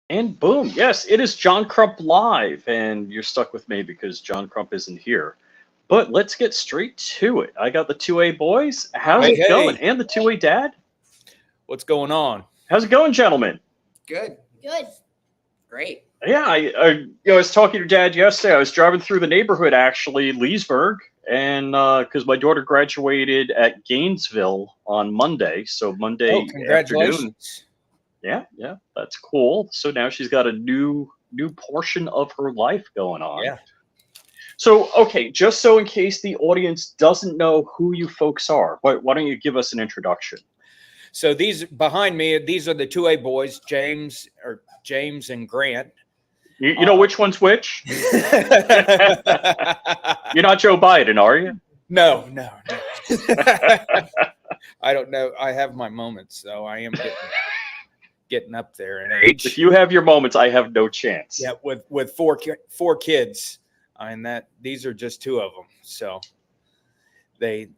And boom, yes, it is John Crump live, and you're stuck with me because John Crump isn't here. But let's get straight to it. I got the 2A boys. How's it going? And the 2A dad? What's going on? How's it going, gentlemen? Good. Good. Great. Yeah, I was talking to Dad yesterday. I was driving through the neighborhood, actually, Leesburg, and because my daughter graduated at Gainesville on Monday, so Monday afternoon. Yeah, that's cool. So now she's got a new portion of her life going on. Yeah. So, okay, just so in case the audience doesn't know who you folks are, why don't you give us an introduction? So these behind me, these are the 2A boys, James and Grant. You know which one's which? You're not Joe Biden, are you? No. I don't know. I have my moments, so I am getting up there in age. If you have your moments, I have no chance. Yeah, with four kids, and these are just two of them, so they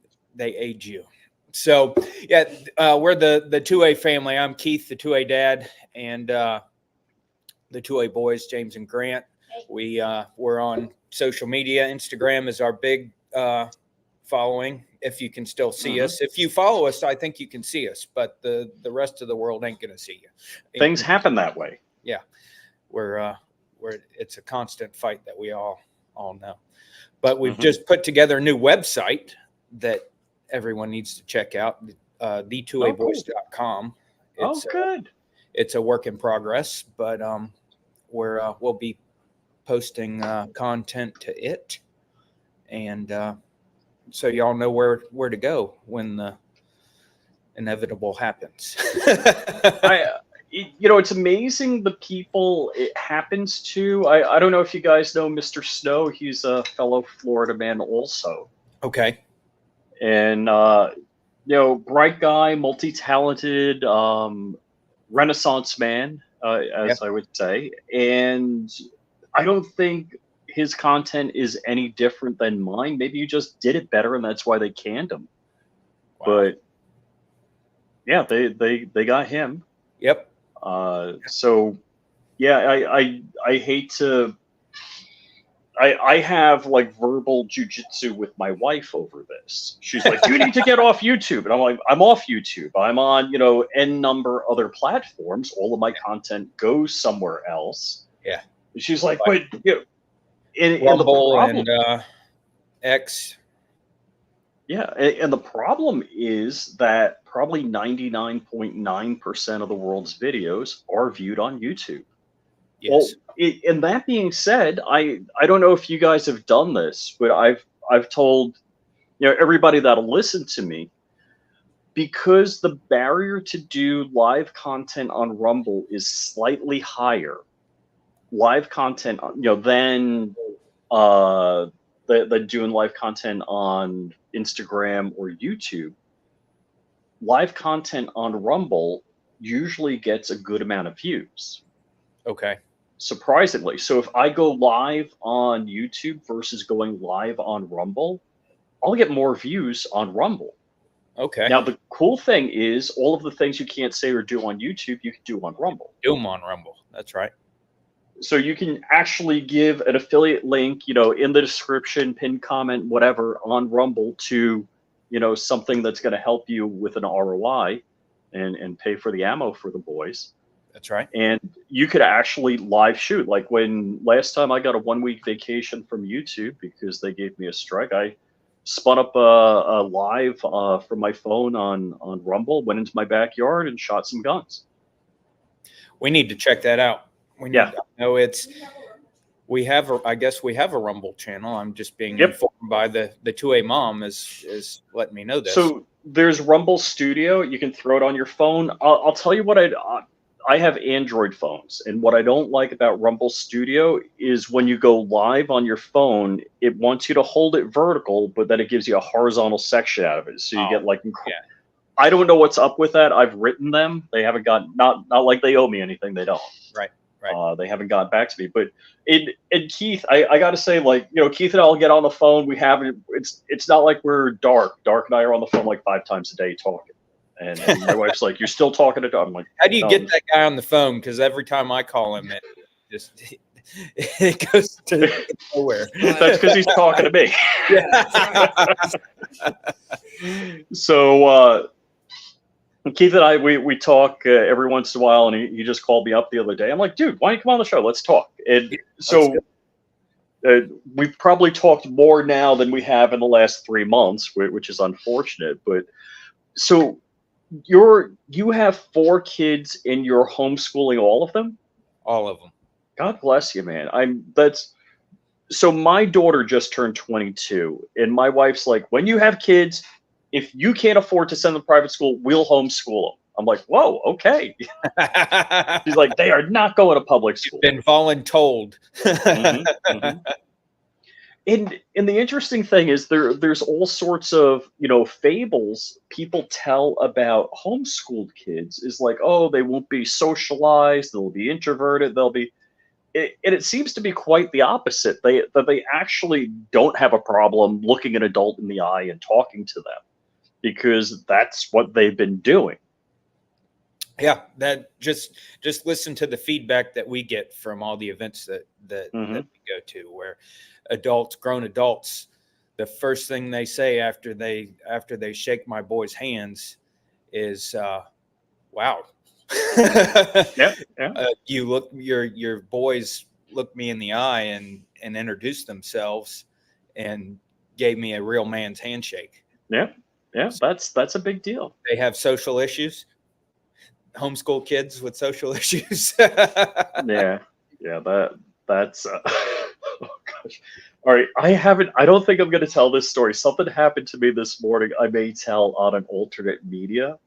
age you. So yeah, we're the 2A family. I'm Keith, the 2A dad, and the 2A boys, James and Grant. We're on social media. Instagram is our big following. If you can still see us, if you follow us, I think you can see us, but the rest of the world ain't going to see you. Things happen that way. Yeah, we're it's a constant fight that we all know. But we've just put together a new website that everyone needs to check out. The2aboys.com. Oh, good. It's a work in progress, but we'll be posting content to it, and so y'all know where to go when the inevitable happens. It's amazing the people it happens to. I don't know if you guys know Mr. Snow. He's a fellow Florida man also. Okay. And, bright guy, multi-talented, Renaissance man, as I would say. And I don't think his content is any different than mine. Maybe you just did it better, and that's why they canned him. Wow. But yeah, they got him. Yep. So yeah, I hate to. I have like verbal jujitsu with my wife over this. She's like, "You need to get off YouTube," and I'm like, "I'm off YouTube. I'm on n number other platforms. All of my content goes somewhere else." Yeah. And she's like, "But Rumble and X." Yeah, and the problem is that probably 99.9% of the world's videos are viewed on YouTube. Yes. Well, and that being said, I don't know if you guys have done this, but I've told everybody that'll listen to me, because the barrier to do live content on Rumble is slightly higher. Live content, than doing live content on Instagram or YouTube. Live content on Rumble usually gets a good amount of views. Okay. Surprisingly. So if I go live on YouTube versus going live on Rumble, I'll get more views on Rumble. Okay. Now, the cool thing is all of the things you can't say or do on YouTube, you can do on Rumble. Do them on Rumble. That's right. So you can actually give an affiliate link, in the description, pinned comment, whatever, on Rumble to, something that's going to help you with an ROI and pay for the ammo for the boys. That's right. And you could actually live shoot. Like when last time I got a 1 week vacation from YouTube because they gave me a strike, I spun up a live from my phone on Rumble, went into my backyard and shot some guns. We need to check that out. We Yeah. need to know I guess we have a Rumble channel. I'm just being Yep. informed by the 2A mom is letting me know this. So there's Rumble Studio. You can throw it on your phone. I'll tell you what I have Android phones, and what I don't like about Rumble Studio is when you go live on your phone, it wants you to hold it vertical, but then it gives you a horizontal section out of it. So you get like, I don't know what's up with that. I've written them. They haven't got not like they owe me anything. They don't. Right. They haven't gotten back to me. But and Keith, I got to say, like, Keith and I'll get on the phone. We haven't. It's not like we're Dark. Dark and I are on the phone like 5 times a day talking. And my wife's like, "You're still talking to Dark." I'm like, how do you no. get that guy on the phone? Because every time I call him, it goes to nowhere. That's because he's talking to me. So Keith and I, we talk every once in a while, and he just called me up the other day. I'm like, dude, why don't you come on the show? Let's talk. And so we've probably talked more now than we have in the last 3 months, which is unfortunate. But so you have 4 kids and you're homeschooling all of them? All of them. God bless you, man. So my daughter just turned 22, and my wife's like, when you have kids, if you can't afford to send them to private school, we'll homeschool them. I'm like, whoa, okay. She's like, they are not going to public school. Been voluntold. And the interesting thing is there's all sorts of, fables people tell about homeschooled kids is like, oh, they won't be socialized, they'll be introverted, and it seems to be quite the opposite. They actually don't have a problem looking an adult in the eye and talking to them because that's what they've been doing. Yeah, that just listen to the feedback that we get from all the events that we go to, where grown adults, the first thing they say after they shake my boy's hands is, "Wow." Yeah. Your boys looked me in the eye and introduced themselves and gave me a real man's handshake. Yeah, that's a big deal. They have social issues. Homeschool kids with social issues. yeah, that's. Oh gosh. All right, I don't think I'm going to tell this story. Something happened to me this morning. I may tell on an alternate media,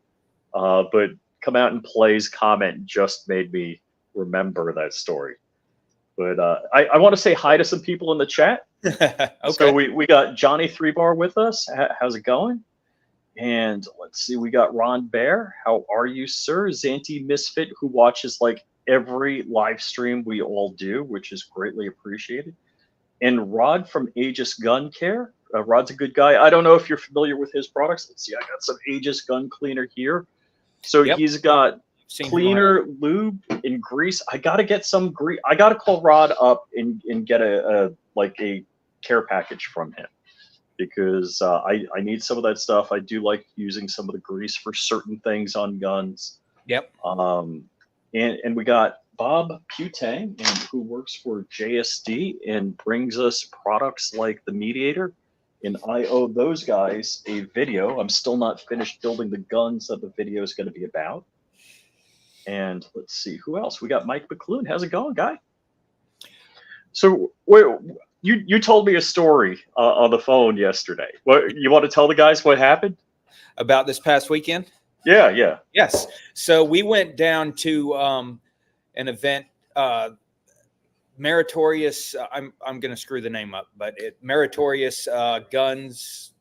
but Come Out and Play's comment just made me remember that story. But I want to say hi to some people in the chat. Okay. So we got Johnny 3 Bar with us. How's it going? And let's see, we got Ron Bear. How are you, sir? Zanti Misfit, who watches like every live stream we all do, which is greatly appreciated. And Rod from Aegis Gun Care. Rod's a good guy. I don't know if you're familiar with his products. Let's see, I got some Aegis Gun Cleaner here. So he's got cleaner, lube, and grease. I got to get some grease. I got to call Rod up and get a care package from him because I need some of that stuff. I do like using some of the grease for certain things on guns. Yep. And we got Bob Putang, who works for JSD and brings us products like the Mediator. And I owe those guys a video. I'm still not finished building the guns that the video is going to be about. And let's see, who else? We got Mike McClune. How's it going, guy? So you told me a story on the phone yesterday. What you want to tell the guys what happened? About this past weekend? Yeah. Yes. So we went down to an event, Meritorious. I'm going to screw the name up, but Meritorious Guns,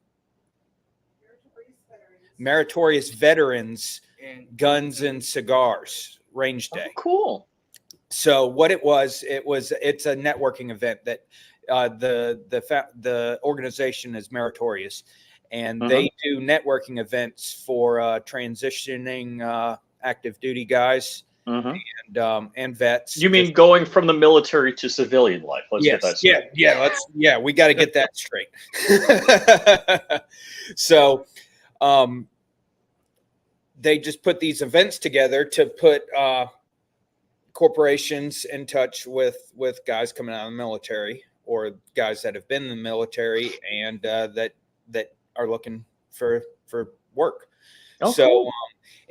Meritorious Veterans Guns and Cigars Range Day. Oh, cool. So what it's a networking event that the organization is Meritorious, and they do networking events for transitioning active duty guys. And vets. You mean going from the military to civilian life? Let's get that straight. We got to get that straight. So, they just put these events together to put corporations in touch with guys coming out of the military or guys that have been in the military and that that are looking for work. Oh, So, cool.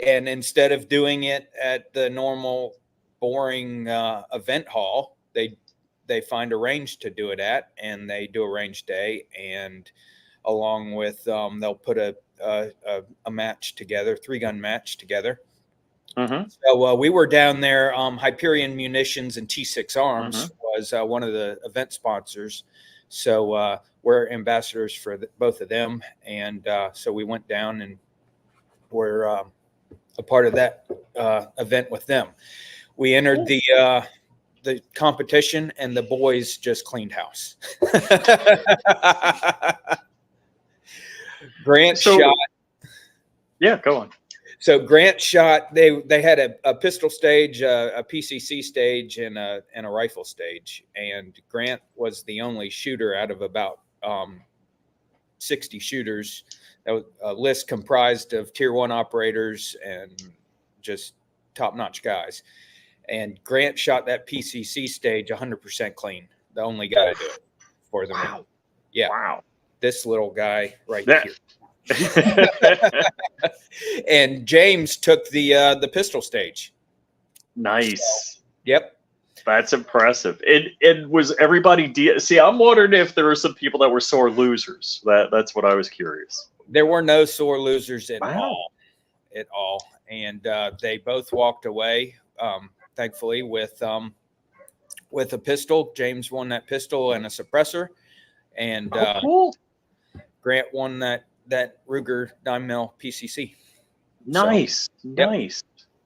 and instead of doing it at the normal boring event hall, they find a range to do it at, and they do a range day, and along with they'll put a match together, 3-gun match together. Mm-hmm. So we were down there. Hyperion Munitions and T6 Arms Mm-hmm. was one of the event sponsors. So we're ambassadors for both of them, and so we went down and were a part of that event with them. We entered Cool. the competition, and the boys just cleaned house. Grant shot. Yeah, go on. So Grant shot. They had a pistol stage, a PCC stage, and a rifle stage. And Grant was the only shooter out of about 60 shooters. That was a list comprised of tier 1 operators and just top-notch guys. And Grant shot that PCC stage 100% clean. The only guy to do it for the Wow. win. Yeah. Wow. This little guy right Yeah. here. And James took the pistol stage. Nice. So, yep. That's impressive. It was everybody. See, I'm wondering if there were some people that were sore losers. That's what I was curious. There were no sore losers at Wow. all. And they both walked away, thankfully, with a pistol. James won that pistol and a suppressor, and Cool. Grant won that Ruger 9mm PCC. Nice. So, yep. Nice.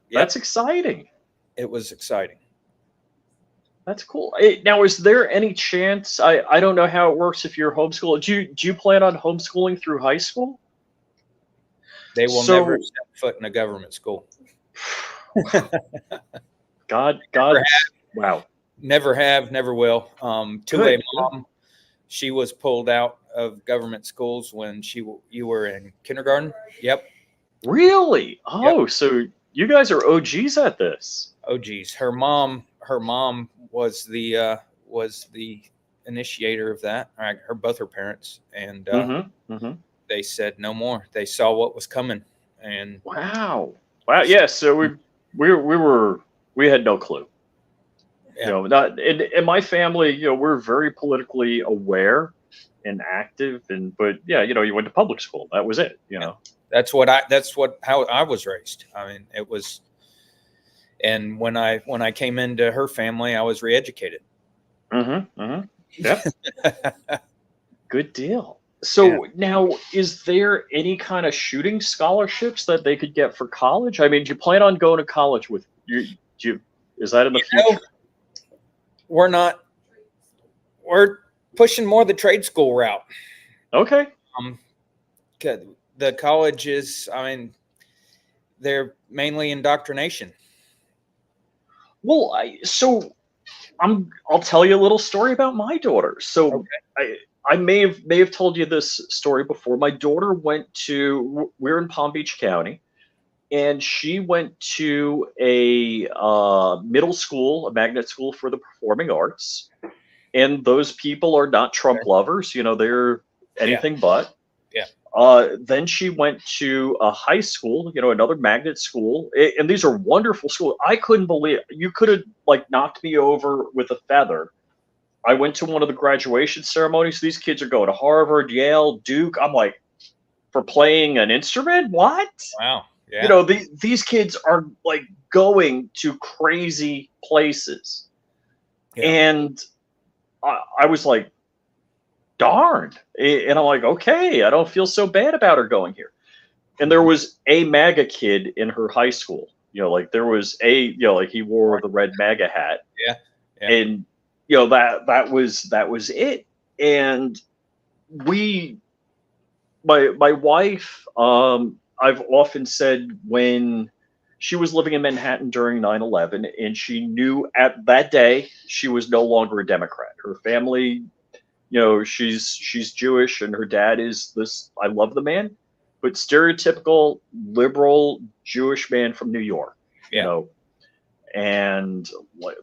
Yep. That's exciting. It was exciting. That's cool. Now, is there any chance? I don't know how it works if you're homeschooled. Do you plan on homeschooling through high school? They will never step foot in a government school. God. Wow. Never have, never will. To a mom, she was pulled out of government schools when you were in kindergarten. Yep. Really? Oh, yep. So you guys are OGs at this. Oh, geez. Her mom was the initiator of that. Both her parents, and they said no more. They saw what was coming, and wow. Yeah. So we had no clue. Yeah. You know, not in my family. You know, we're very politically aware and active, but yeah, you went to public school. That was it. You know, that's how I was raised. I mean, it was. And when I came into her family, I was reeducated. Yep. Good deal. So now, is there any kind of shooting scholarships that they could get for college? I mean, do you plan on going to college with you? Is that in the future? We're not. We're pushing more the trade school route. Okay. The colleges, I mean, they're mainly indoctrination. Well, I'll tell you a little story about my daughter. So I may have told you this story before. My daughter we're in Palm Beach County, and she went to a middle school, a magnet school for the performing arts. And those people are not Trump lovers. You know, they're anything but. Yeah. Then she went to a high school, another magnet school, and these are wonderful schools. I couldn't believe you could have knocked me over with a feather. I went to one of the graduation ceremonies. These kids are going to Harvard, Yale, Duke. I'm like, for playing an instrument? What? Wow. Yeah. These kids are going to crazy places, and I was like, darned. And I'm like, okay, I don't feel so bad about her going here. And there was a MAGA kid in her high school. There was he wore the red MAGA hat. Yeah. And that was it. And my wife, I've often said, when she was living in Manhattan during 9/11, and she knew at that day she was no longer a Democrat. Her family, she's Jewish, and her dad is this, I love the man, but stereotypical liberal Jewish man from New York. And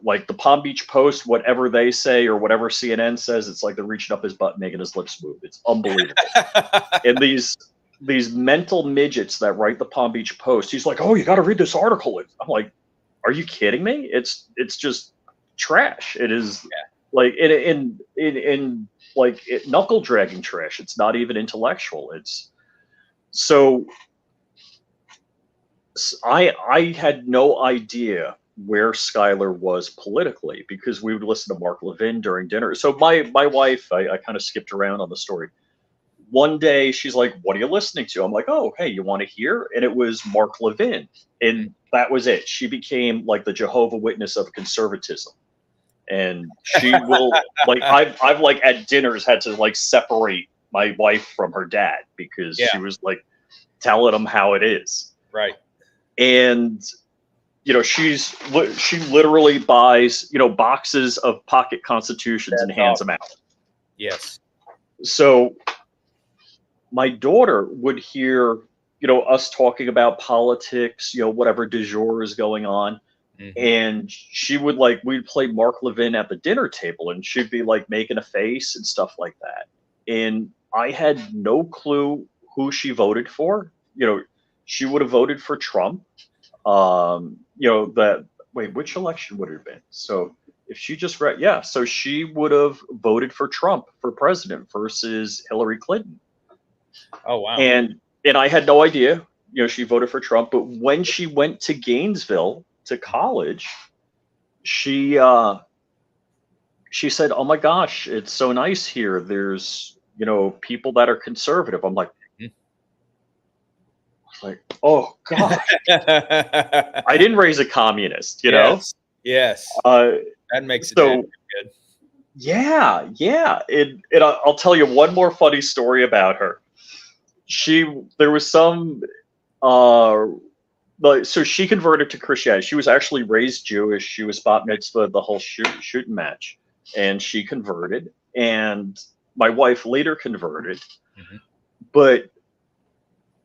like the Palm Beach Post, whatever they say or whatever CNN says, it's like they're reaching up his butt, making his lips move. It's unbelievable. And these mental midgets that write the Palm Beach Post, he's like, "Oh, you got to read this article." I'm like, "Are you kidding me? It's just trash. It is like in like knuckle dragging trash. It's not even intellectual. It's so." I had no idea where Skylar was politically because we would listen to Mark Levin during dinner. So my wife, I kind of skipped around on the story. One day she's like, "What are you listening to?" I'm like, "Oh, hey, you want to hear?" And it was Mark Levin. And that was it. She became like the Jehovah Witness of conservatism. And she will like I've like at dinners had to like separate my wife from her dad because she was like telling him how it is. Right. And she literally buys boxes of pocket constitutions and hands them out. Yes. So my daughter would hear us talking about politics, whatever du jour is going on, and she would we'd play Mark Levin at the dinner table, and she'd be like making a face and stuff like that, and I had no clue who she voted for. She would have voted for Trump. Which election would it have been? So if she just read, so she would have voted for Trump for president versus Hillary Clinton. Oh, wow. And I had no idea, she voted for Trump. But when she went to Gainesville to college, she said, "Oh my gosh, it's so nice here. There's, people that are conservative." I'm like, oh God, I didn't raise a communist, know? Yes. That makes it so good. Yeah. And I'll tell you one more funny story about her. There was some, so she converted to Christianity. She was actually raised Jewish. She was bat mitzvah, the whole shooting match, and she converted. And my wife later converted, but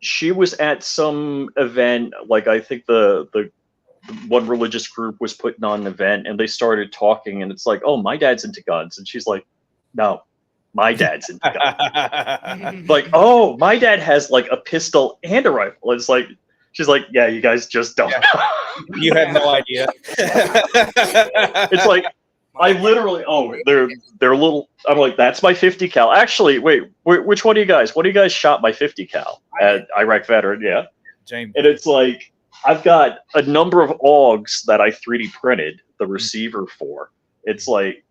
she was at some event, like I think the one religious group was putting on an event, and they started talking, and it's like, "Oh, my dad's into guns," and she's like, "No, my dad's into guns." Like, "Oh, my dad has like a pistol and a rifle." It's like, she's like, "Yeah, you guys just don't know." You had no idea. It's like, I literally, they're a little. I'm like, "That's my 50 cal." Actually, wait, which one of you guys? One of you guys shot my 50 cal at Iraq veteran? Yeah, James. And it's like, I've got a number of AUGs that I 3D printed the receiver for. It's like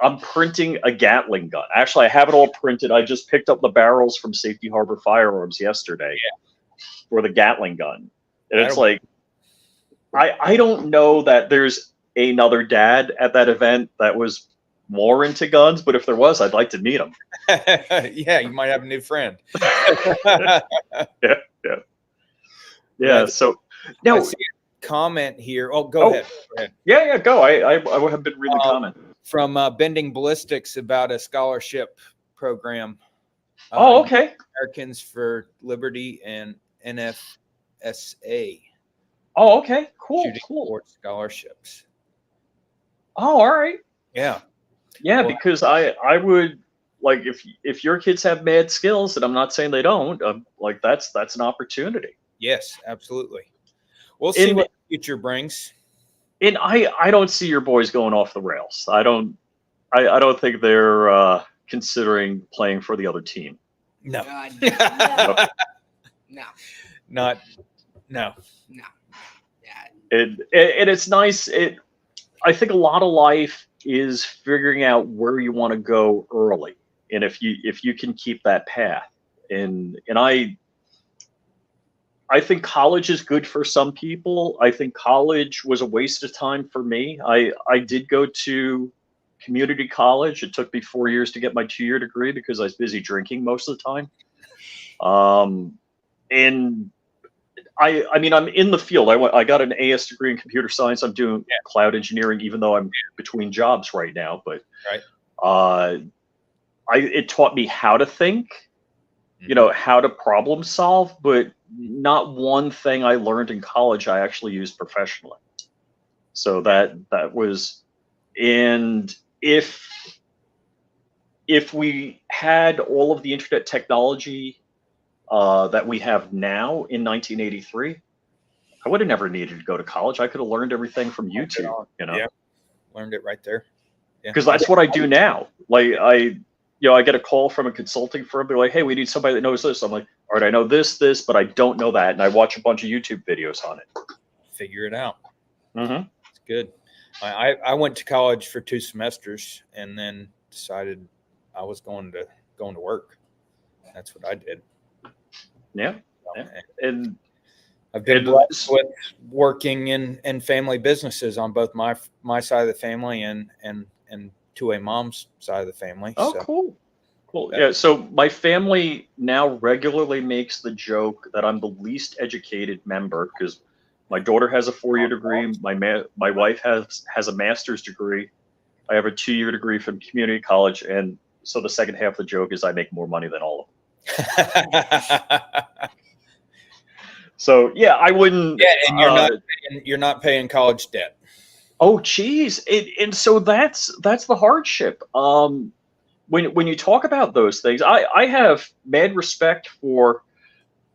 I'm printing a Gatling gun. Actually, I have it all printed. I just picked up the barrels from Safety Harbor Firearms yesterday for the Gatling gun, and it's like, I don't know that there's another dad at that event that was more into guns, but if there was, I'd like to meet him. Yeah, you might have a new friend. Yeah. So now, I see a comment here. Oh, go ahead. Yeah, go. I have been reading the comment from Bending Ballistics about a scholarship program. Okay. Americans for Liberty and NFSA. Oh, okay. Cool. Shooting sports scholarships. Oh, all right. Yeah. Well, because I would like if your kids have mad skills, and I'm not saying they don't, like that's an opportunity. Yes, absolutely. We'll see what the future brings. And I don't see your boys going off the rails. I don't think they're considering playing for the other team. No. No. No. And it's nice. I think a lot of life is figuring out where you want to go early, and if you can keep that path. And I think college is good for some people. I think college was a waste of time for me. I did go to community college. It took me 4 years to get my 2-year degree because I was busy drinking most of the time. And I mean, I'm in the field. I got an AS degree in computer science. I'm doing cloud engineering, even though I'm between jobs right now. But it taught me how to think, how to problem solve. But not one thing I learned in college I actually used professionally. So that was, and if we had all of the internet technology that we have now in 1983, I would have never needed to go to college. I could have learned everything from YouTube, Yeah, learned it right there. Yeah, because that's what I do now. Like I get a call from a consulting firm. They're like, "Hey, we need somebody that knows this." I'm like, "All right, I know this, but I don't know that," and I watch a bunch of YouTube videos on it. Figure it out. Mm-hmm. It's good. I went to college for 2 semesters and then decided I was going to work. That's what I did. Yeah, yeah. And I've been blessed with working in family businesses on both my side of the family and to a mom's side of the family. Oh, so. cool. Yeah. So my family now regularly makes the joke that I'm the least educated member, because my daughter has a 4-year degree. My wife has a master's degree. I have a 2-year degree from community college, and so the second half of the joke is I make more money than all of them. So yeah, I wouldn't. Yeah, and you're not paying college debt. Oh, geez, and so that's the hardship. When you talk about those things, I have mad respect for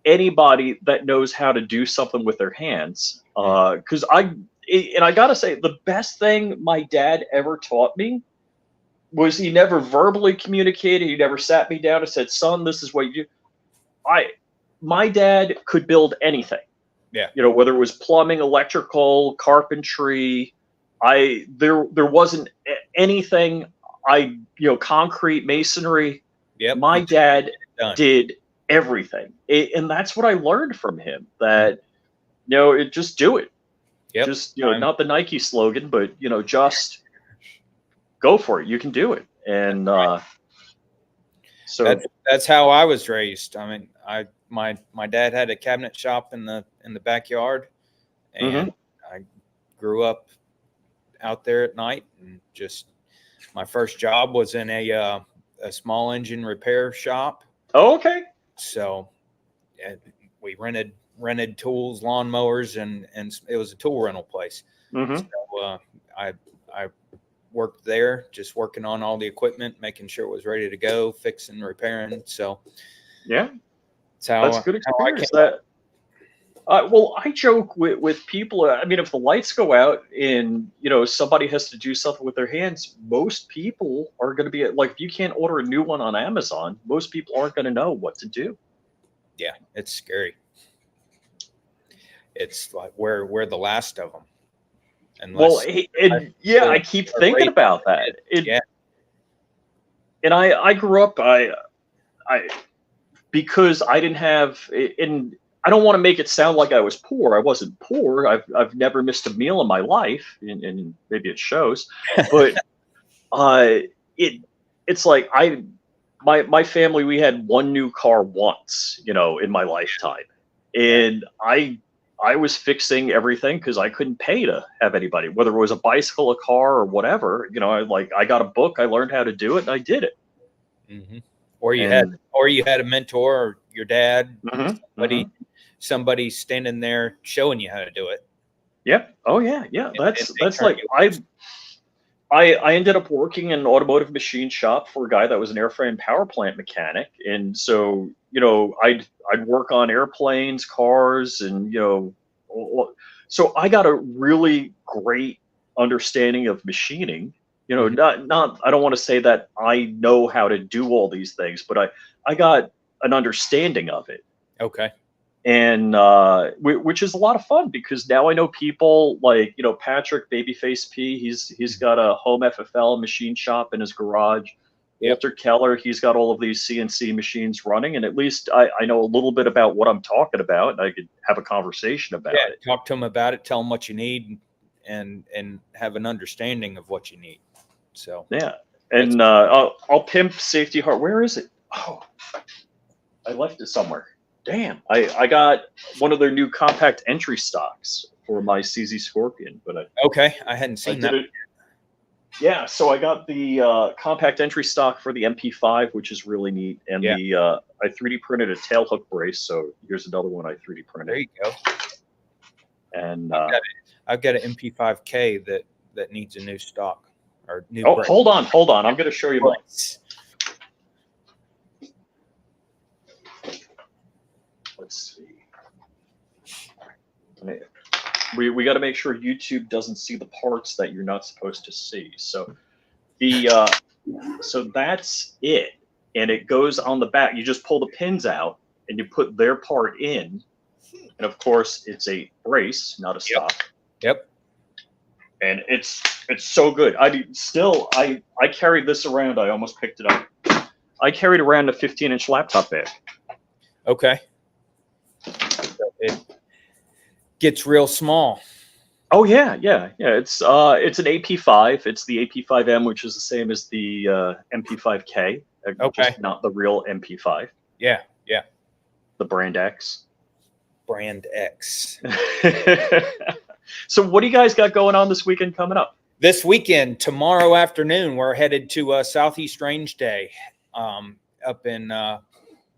anybody that knows how to do something with their hands. Because I gotta say, the best thing my dad ever taught me was he never verbally communicated. He never sat me down and said, "Son, this is what you do." My dad could build anything. Yeah. Whether it was plumbing, electrical, carpentry. There wasn't anything. Concrete, masonry. Yep. My dad did everything, and that's what I learned from him. That just do it. Yep. Just not the Nike slogan, but just go for it. You can do it. And so that's how I was raised. I mean, my dad had a cabinet shop in the backyard, and I grew up out there at night, and just my first job was in a small engine repair shop. Oh, okay. So we rented tools, lawnmowers, and it was a tool rental place. So I worked there, just working on all the equipment, making sure it was ready to go, fixing, repairing. So yeah, that's good experience. Well, I joke with people. I mean, if the lights go out and somebody has to do something with their hands, most people are going to be like, if you can't order a new one on Amazon, most people aren't going to know what to do. Yeah, it's scary. It's like we're the last of them. I keep thinking about that. And I grew up. I because I didn't have, and I don't want to make it sound like I was poor. I wasn't poor. I've never missed a meal in my life, and maybe it shows. But it's like my family, we had one new car once, in my lifetime, and I was fixing everything because I couldn't pay to have anybody, whether it was a bicycle, a car, or whatever. I got a book, I learned how to do it, and I did it. Mm-hmm. Or you had a mentor, or your dad, somebody standing there showing you how to do it. Yep. Oh yeah. That's like I ended up working in an automotive machine shop for a guy that was an airframe power plant mechanic, and so I'd work on airplanes, cars, and so I got a really great understanding of machining. Not I don't want to say that I know how to do all these things, but I got an understanding of it. Okay. And which is a lot of fun, because now I know people like Patrick Babyface P. He's got a home FFL machine shop in his garage. Walter Keller, he's got all of these CNC machines running, and at least I know a little bit about what I'm talking about, and I could have a conversation about it. Talk to them about it, tell them what you need, and have an understanding of what you need. So yeah, and I'll pimp safety hard. Where is it? Oh, I left it somewhere. Damn, I got one of their new compact entry stocks for my CZ Scorpion, but I hadn't seen that. Yeah, so I got the compact entry stock for the MP5, which is really neat, and I 3D printed a tail hook brace. So here's another one I 3D printed. There you go. And I've got an MP5K that needs a new stock or new. oh, brake. hold on. I'm going to show you mine. Let's see. We got to make sure YouTube doesn't see the parts that you're not supposed to see. So so that's it, and it goes on the back. You just pull the pins out and you put their part in, and of course it's a brace, not a stock. Yep. And it's so good. I mean, still, I carried this around. I almost picked it up. I carried around a 15-inch laptop bag. Okay. It gets real small. Oh yeah. It's an AP5. It's the AP5M, which is the same as the MP5K. Okay. Just not the real MP5. Yeah. The Brand X. Brand X. So what do you guys got going on this weekend coming up? This weekend, tomorrow afternoon, we're headed to Southeast Range Day up in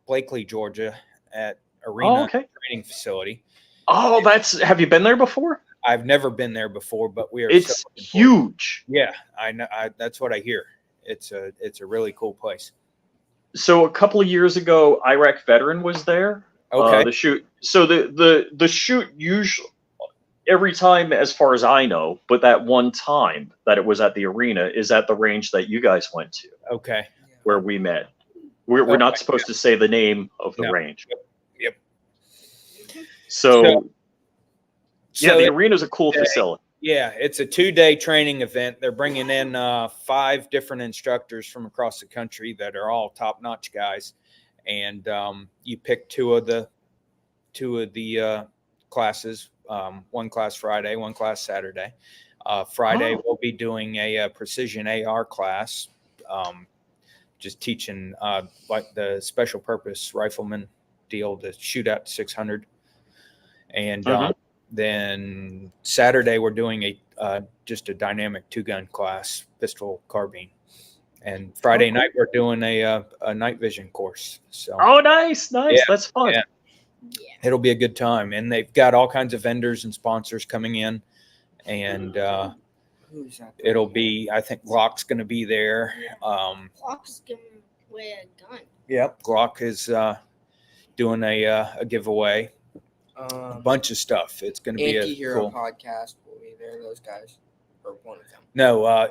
Blakely, Georgia at Arena Training Facility. Oh, have you been there before? I've never been there before, but we are. It's huge. Yeah, I know. That's what I hear. It's a really cool place. So a couple of years ago, Iraq Veteran was there. Okay. The shoot. So the shoot usually every time, as far as I know, but that one time that it was at the arena is at the range that you guys went to. Okay. Where we met. We're not supposed to say the name of the range. Yep. So the arena is a cool facility. Yeah, it's a 2-day training event. They're bringing in 5 different instructors from across the country that are all top-notch guys, and you pick two of the classes. One class Friday, one class Saturday. Friday we'll be doing a precision AR class, just teaching like the special purpose rifleman deal to shoot out 600, and then Saturday we're doing just a dynamic 2-gun class, pistol carbine, and Friday night we're doing a night vision course. So nice, yeah, that's fun. Yeah. It'll be a good time, and they've got all kinds of vendors and sponsors coming in, and it'll be. I think Glock's going to be there. Glock's giving away a gun. Yep, Glock is doing a giveaway. A bunch of stuff. It's going to be a Hero cool podcast will be there. Those guys, or one of them. No,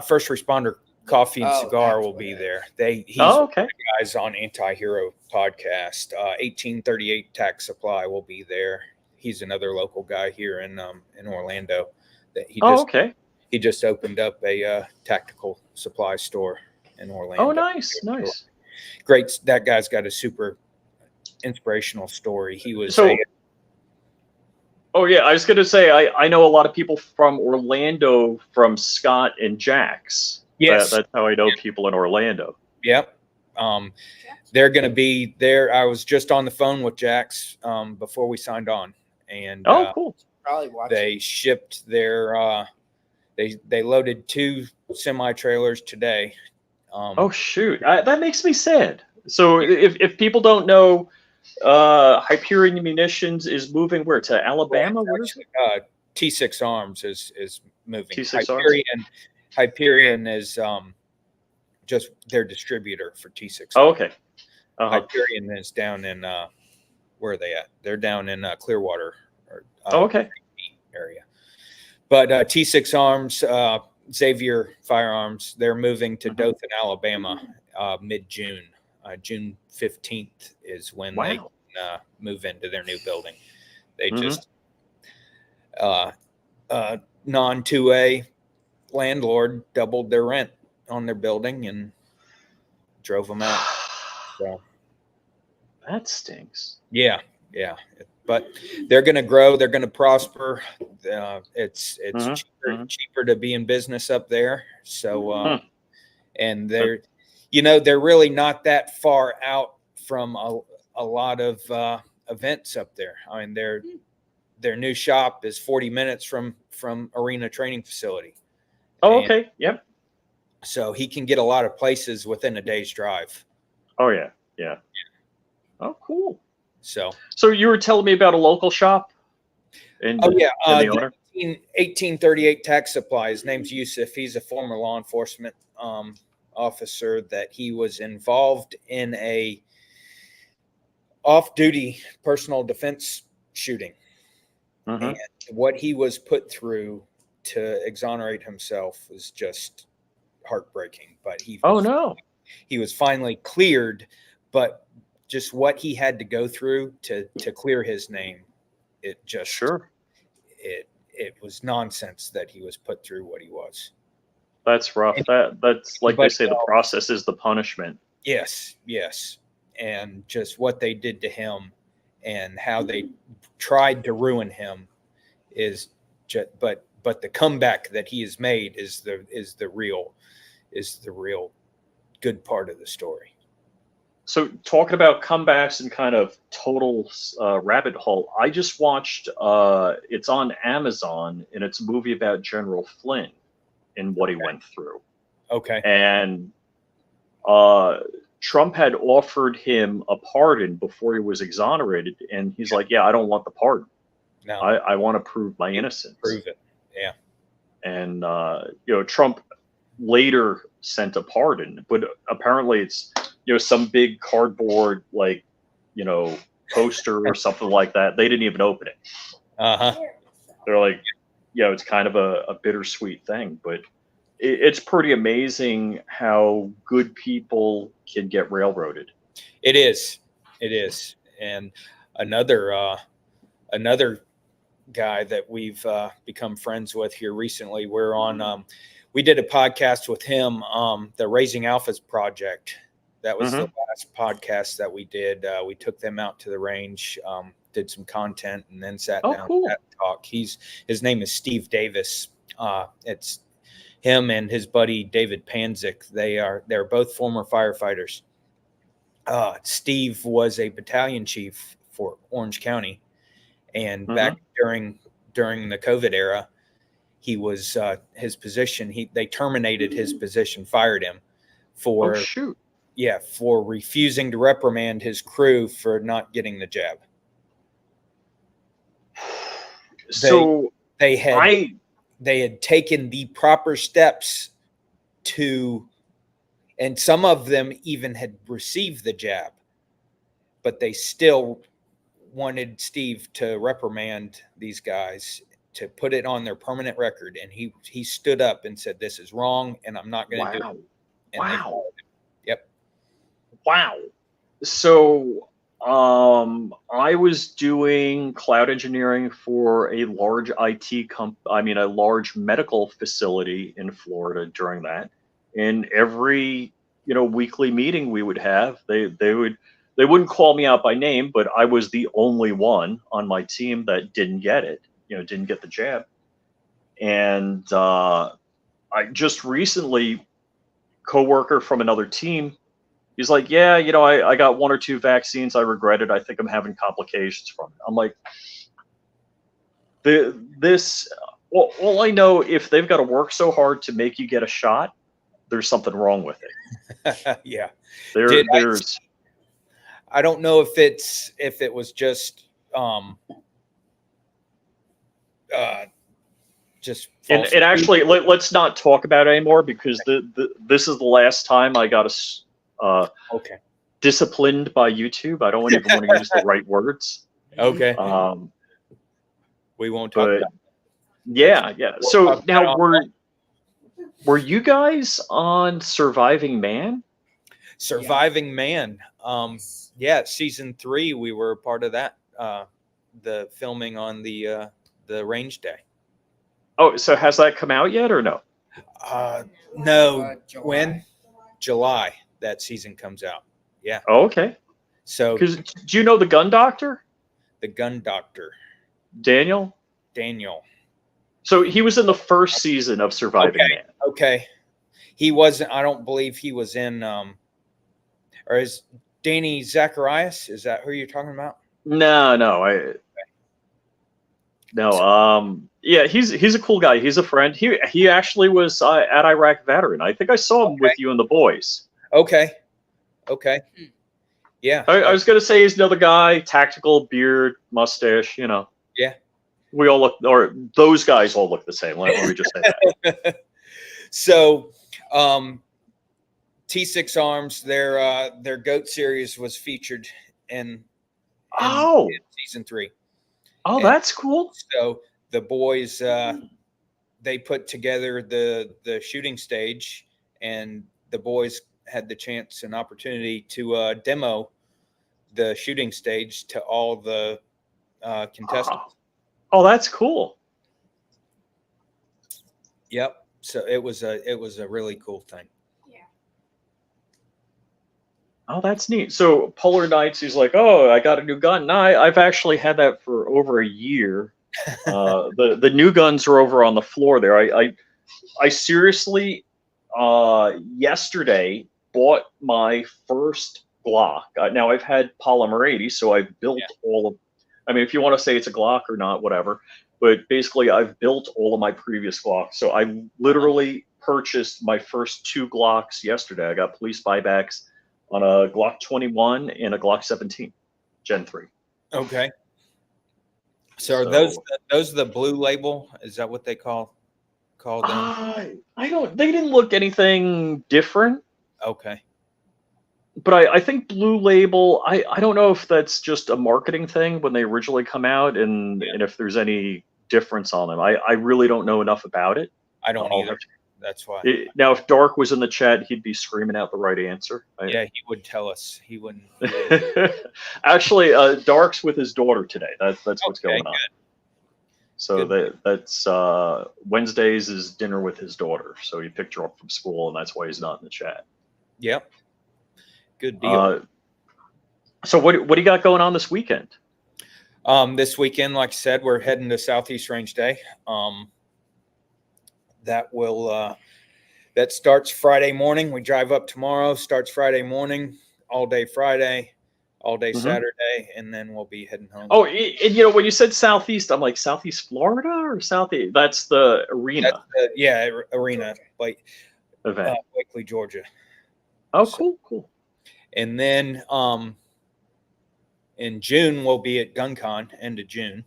First Responder Coffee and Cigar will be there. He's guys on Anti-Hero podcast. 1838 Tax Supply will be there. He's another local guy here in Orlando. That he just opened up a tactical supply store in Orlando. Oh, nice. Great. That guy's got a super inspirational story. He was Oh yeah, I was going to say I know a lot of people from Orlando from Scott and Jax. Yes, that's how I know people in Orlando. Yep. They're going to be there. I was just on the phone with Jax before we signed on, and cool. Probably they shipped their they loaded 2 semi-trailers today. Oh shoot, that makes me sad. So if people don't know, Hyperion Munitions is moving where to Alabama? Where is it? T6 Arms is moving. T6 Hyperion is just their distributor for T6. Oh, okay. Hyperion is down in where are they at? They're down in Clearwater. Area. But T6 Arms, Xavier Firearms, they're moving to Dothan, Alabama, mid-June. June 15th is when they move into their new building. They just non-2A landlord doubled their rent on their building and drove them out. So that stinks. Yeah. But they're going to grow. They're going to prosper. It's cheaper to be in business up there. So, and they're really not that far out from a lot of events up there. I mean, their new shop is 40 minutes from Arena Training Facility. Oh, okay. Yep. So he can get a lot of places within a day's drive. Oh yeah. Oh, cool. So you were telling me about a local shop? And, Oh yeah, and the owner? 1838 Tax Supply. His name's Yusuf. He's a former law enforcement officer. That he was involved in a off-duty personal defense shooting, and what he was put through to exonerate himself was just heartbreaking. But Oh no. he was finally cleared, but just what he had to go through to clear his name, it just Sure. it was nonsense that he was put through what he was. That's rough. That's like they But, say, the process is the punishment. Yes, and just what they did to him and how they tried to ruin him is just, but the comeback that he has made is the real good part of the story. So talking about comebacks and kind of total rabbit hole, I just watched. It's on Amazon, and it's a movie about General Flynn and what he went through. Okay. And Trump had offered him a pardon before he was exonerated, and he's like, "Yeah, I don't want the pardon. No, I want to prove my innocence." prove it. Yeah. And Trump later sent a pardon, but apparently it's some big cardboard poster or something like that. They didn't even open it. They're like, it's kind of a bittersweet thing, but it's pretty amazing how good people can get railroaded. It is, and another guy that we've become friends with here recently. We're on. We did a podcast with him, the Raising Alphas Project. That was the last podcast that we did. We took them out to the range, did some content, and then sat down and talk. His name is Steve Davis. It's him and his buddy David Panzik. They're both former firefighters. Steve was a battalion chief for Orange County, and back during the COVID era, he was his position. They terminated his position, fired him for for refusing to reprimand his crew for not getting the jab. So they had taken the proper steps to, and some of them even had received the jab, but they still wanted Steve to reprimand these guys, to put it on their permanent record. And he stood up and said, "This is wrong, and I'm not going to do it." And wow. Yep. Wow. So I was doing cloud engineering for a large a large medical facility in Florida during that. And every, weekly meeting we would have, they wouldn't call me out by name, but I was the only one on my team that didn't get it, didn't get the jab. And I just recently, coworker from another team, he's like, "Yeah, I got 1 or 2 vaccines. I regret it. I think I'm having complications from it." I'm like, all I know, if they've got to work so hard to make you get a shot, there's something wrong with it. Yeah. There's. I don't know if it was just And actually, let's not talk about it anymore, because this is the last time I got disciplined by YouTube. I don't even want to use the right words. Okay. We won't talk about it. Yeah. So now were you guys on Surviving Man? Surviving Man. Yeah, season 3, we were a part of that. The filming on the range day. Oh, so has that come out yet or no? No. When? July. That season comes out. Yeah. Oh, okay. So, because do you know the gun doctor? The gun doctor. Daniel. So he was in the first season of Surviving Man. Okay. He wasn't. I don't believe he was in. Or is Danny Zacharias? Is that who you're talking about? No. Yeah, he's a cool guy. He's a friend. He actually was at Iraq veteran. I think I saw him with you and the boys. Okay. Yeah. I was gonna say he's another guy, tactical, beard, mustache. Yeah. We all look, or those guys all look the same. Let me just say that. So, T6 Arms, their goat series was featured in Oh, season 3. oh, And that's cool. so the boys, they put together the shooting stage, and the boys had the chance and opportunity to demo the shooting stage to all the contestants. Oh, that's cool. Yep. So it was a really cool thing. Oh, that's neat. So Polar Nights, he's like, oh, I got a new gun. No, I've actually had that for over a year. The new guns are over on the floor there. I seriously yesterday bought my first Glock. Now I've had polymer 80, so I've built all of. I mean, if you want to say it's a Glock or not, whatever. But basically, I've built all of my previous Glocks. So I literally purchased my first 2 Glocks yesterday. I got police buybacks on a Glock 21 and a Glock 17, Gen 3. Okay. So are those the blue label? Is that what they call them? I don't. They didn't look anything different. Okay. But I think Blue Label. I don't know if that's just a marketing thing when they originally come out, and if there's any difference on them. I really don't know enough about it. I don't either. That's why. Now, if Dark was in the chat, he'd be screaming out the right answer. Yeah, he would tell us. He wouldn't. Actually, Dark's with his daughter today. That's what's going on. Good. So that's Wednesdays is dinner with his daughter. So he picked her up from school, and that's why he's not in the chat. Yep. Good deal. So what do you got going on this weekend? This weekend, like I said, we're heading to Southeast Range Day. That starts Friday morning. We drive up tomorrow, starts Friday morning, all day Friday, all day Saturday, and then we'll be heading home. Oh, and when you said Southeast, I'm like, Southeast Florida or Southeast? That's the arena. Arena, like event. Wakely, Georgia. Oh, cool. And then in June, we'll be at GunCon, end of June.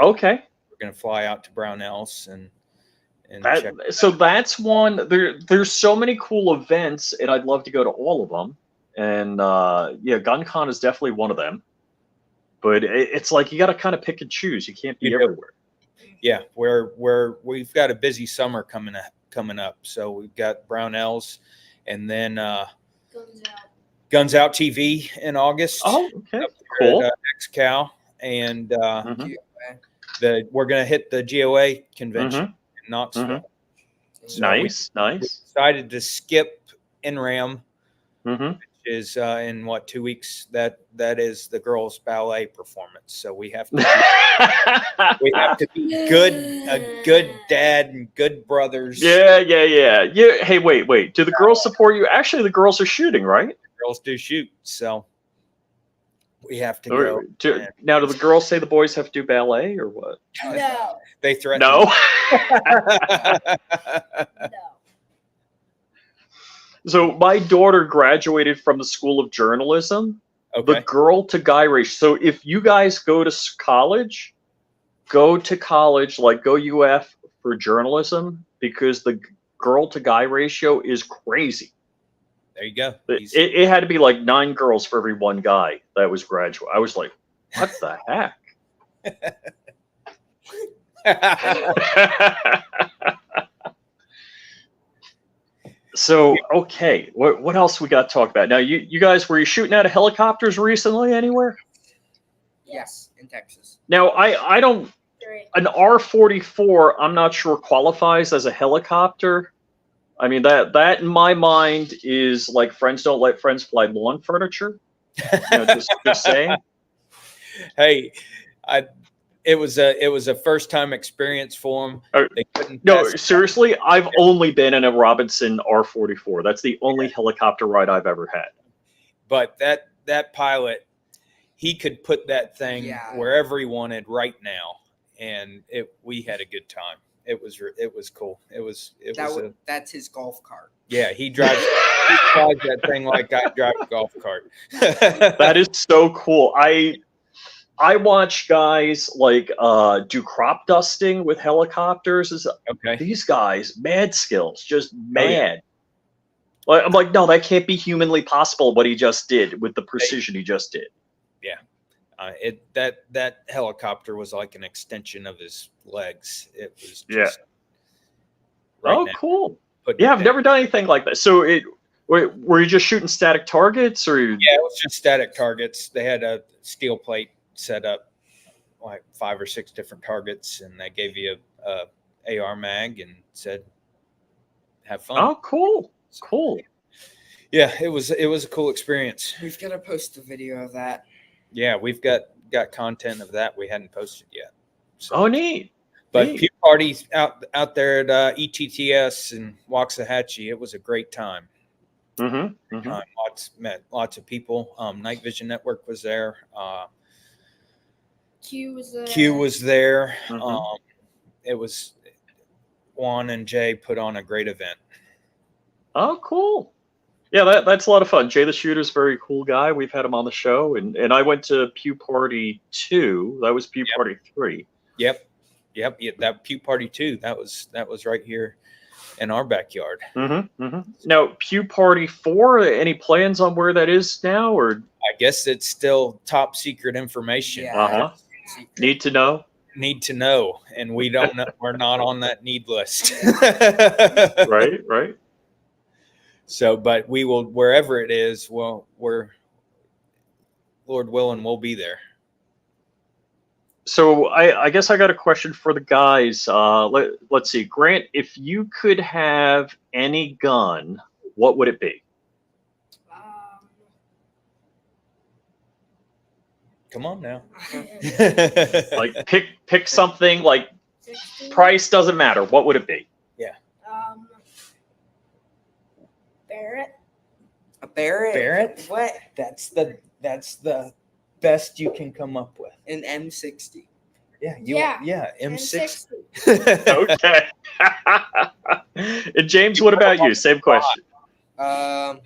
Okay. We're going to fly out to Brownells and check. So that's one. There's so many cool events, and I'd love to go to all of them. And GunCon is definitely one of them. But it's like you got to kind of pick and choose. You can't be everywhere. Yeah, we've got a busy summer coming up. So we've got Brownells, and then Guns Out TV in August. Oh, okay, cool. XCal, and we're going to hit the GOA convention in Knoxville. So nice. We decided to skip NRAM, which is in 2 weeks. That is the girls' ballet performance. So we have to be a good dad and good brothers. Yeah. Hey, wait. Do the girls support you? Actually, the girls are shooting, right? Girls do shoot, so we have to go. Now, do the girls say the boys have to do ballet or what? No. They threaten. No. No. So my daughter graduated from the School of Journalism. Okay. The girl to guy ratio. So if you guys go to college, like go UF for journalism, because the girl to guy ratio is crazy. There you go. It had to be like 9 girls for every 1 guy that was graduate. I was like, what the heck? So, okay, what else we got to talk about? Now, you guys, were you shooting out of helicopters recently anywhere? Yes, in Texas. Now, I don't, an R-44, I'm not sure qualifies as a helicopter. I mean, that in my mind is like friends don't let friends fly lawn furniture. Just saying. Hey, it was a first time experience for them. They couldn't. No, seriously, I've only been in a Robinson R-44. That's the only helicopter ride I've ever had. But that pilot, he could put that thing wherever he wanted right now, and we had a good time. It was cool. That's his golf cart. Yeah, he drives that thing like I drive a golf cart. That is so cool. I watch guys like do crop dusting with helicopters. Okay. These guys, mad skills, just Oh, yeah. mad. Like, I'm like, no, that can't be humanly possible. What he just did with the precision he just did. Yeah. That helicopter was like an extension of his legs. It was just Oh, now, cool. putting Yeah, it I've down. never done anything like that. So were you just shooting static targets, or Yeah, it was just static targets. They had a steel plate set up, like 5 or 6 different targets, and they gave you a AR mag and said, "Have fun." Oh, cool, cool. Yeah, it was a cool experience. We've got to post a video of that. Yeah, we've got content of that we hadn't posted yet. So, Oh, neat. but Neat. Pew Party out there at ETTS and Waxahachie, it was a great time. Mm-hmm. Mm-hmm. Met lots of people. Night Vision Network was there. Q was there. Q was there. Mhm. It was Juan and Jay put on a great event. Oh, cool. Yeah, that's a lot of fun. Jay the Shooter's a very cool guy. We've had him on the show, and I went to Pew Party 2. That was Pew Party 3. Yep. That Pew Party 2. That was right here in our backyard. Mm-hmm. Mm-hmm. Now, Pew Party 4. Any plans on where that is now, or I guess it's still top secret information. Yeah. Uh-huh. Need to know? Need to know, and we don't know. We're not on that need list. Right, right. So, but we will, wherever it is, well, we're, Lord willing, we'll be there. So I guess I got a question for the guys. Let's see, Grant. If you could have any gun, what would it be? Come on now. Like pick something. Like 60. price doesn't matter. What would it be? Barrett. A Barrett? Barrett? What? That's the best you can come up with. An M60. Yeah, M6. Okay. And James, what about you? Same question. An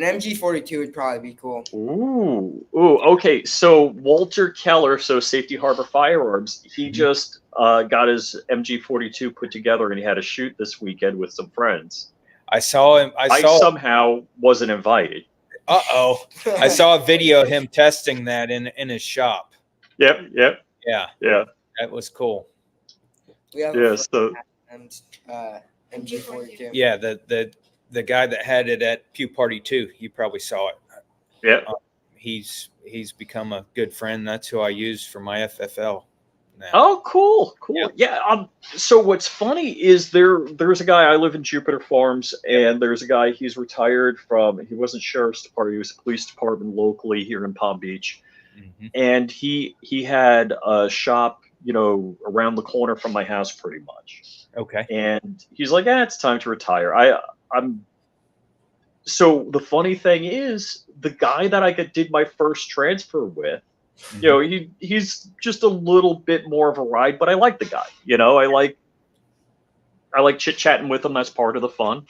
MG42 would probably be cool. Ooh. Okay. So Walter Keller, so Safety Harbor Firearms, he just got his MG42 put together, and he had a shoot this weekend with some friends. I saw him. I somehow wasn't invited. I saw a video of him testing that in his shop. Yep. Yeah, Yeah. that was cool. We have So MG42. Yeah, the guy that had it at Pew Party 2, you probably saw it. yeah. He's become a good friend. That's who I use for my FFL now. Oh, cool. Yeah. So what's funny is there's a guy. I live in Jupiter Farms, and there's a guy. He's retired from. He wasn't sheriff's department. He was police department locally here in Palm Beach, and he had a shop, around the corner from my house, pretty much. Okay. And he's like, it's time to retire. So the funny thing is, the guy that I did my first transfer with, he's just a little bit more of a ride, but I like the guy. I like chit chatting with him. That's part of the fun.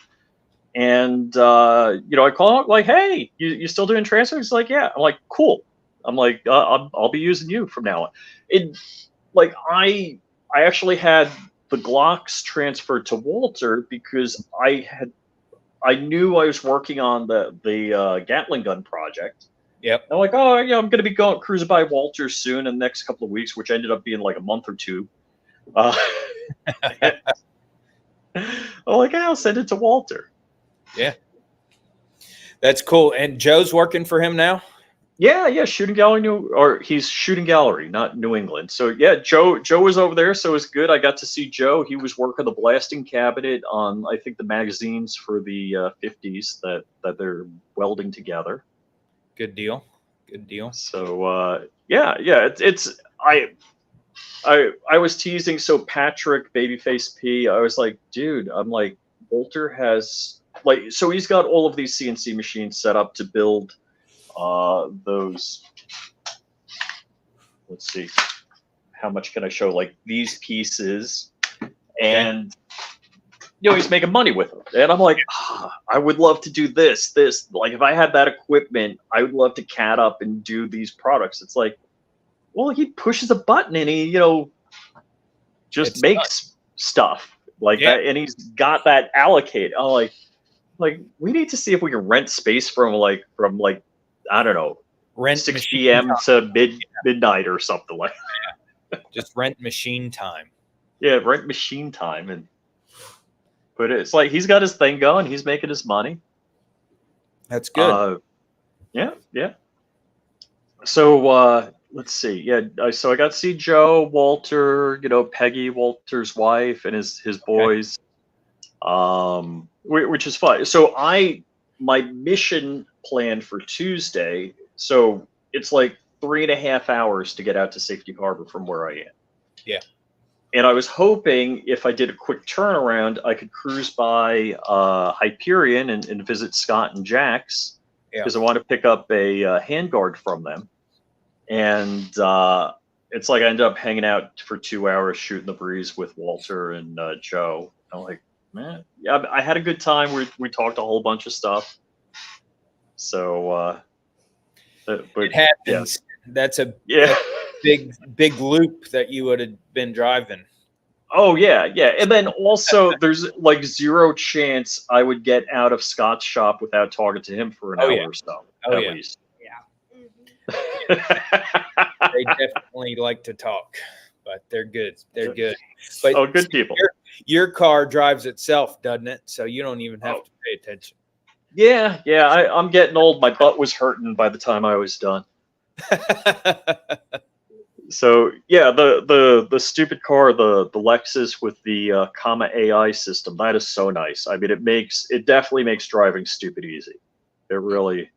And I call him like, hey, you still doing transfers? He's like, yeah. I'm like, cool. I'm like, I'll be using you from now on. I actually had the Glocks transferred to Walter because I knew I was working on the Gatling gun project. Yep. I'm like, I'm going to be cruising by Walter soon in the next couple of weeks, which ended up being like a month or two. I'm like, I'll send it to Walter. Yeah. That's cool. And Joe's working for him now? Yeah, Shooting Gallery, he's Shooting Gallery, not New England. So yeah, Joe was over there, so it was good. I got to see Joe. He was working the blasting cabinet on, I think, the magazines for the 50s that they're welding together. Good deal. So it's I was teasing. So Patrick, Babyface P, I was like, dude, I'm like, Walter has so he's got all of these CNC machines set up to build those. Let's see, how much can I show? Like these pieces, and he's making money with them. And I'm like, I would love to do this. Like, if I had that equipment, I would love to cat up and do these products. It's like, well, he pushes a button and he, just It's makes stuff like Yeah. that. And he's got that allocated. I'm like, we need to see if we can rent space from I don't know, Rent 6 machine p.m. time. to midnight or something like Just rent machine time. Yeah, rent machine time. But it's like he's got his thing going. He's making his money. That's good. Yeah. So let's see. Yeah, so I got to see Joe, Walter, Peggy, Walter's wife, and his boys, which is fun. So my mission plan for Tuesday. So it's like 3.5 hours to get out to Safety Harbor from where I am. Yeah. And I was hoping if I did a quick turnaround, I could cruise by Hyperion and visit Scott and Jax, because I want to pick up a handguard from them. And it's like I ended up hanging out for 2 hours shooting the breeze with Walter and Joe. I'm like, man, yeah, I had a good time. We talked a whole bunch of stuff. So, but It happens. That's a big loop that you would have been driving. Oh yeah. And then also there's like zero chance I would get out of Scott's shop without talking to him for an hour or so. At least. They definitely like to talk, but they're good. They're good. But good people. Your car drives itself, doesn't it? So you don't even have to pay attention. Yeah. I'm getting old. My butt was hurting by the time I was done. So yeah, the stupid car, the Lexus with the comma AI system, that is so nice. I mean, it definitely makes driving stupid easy. It really.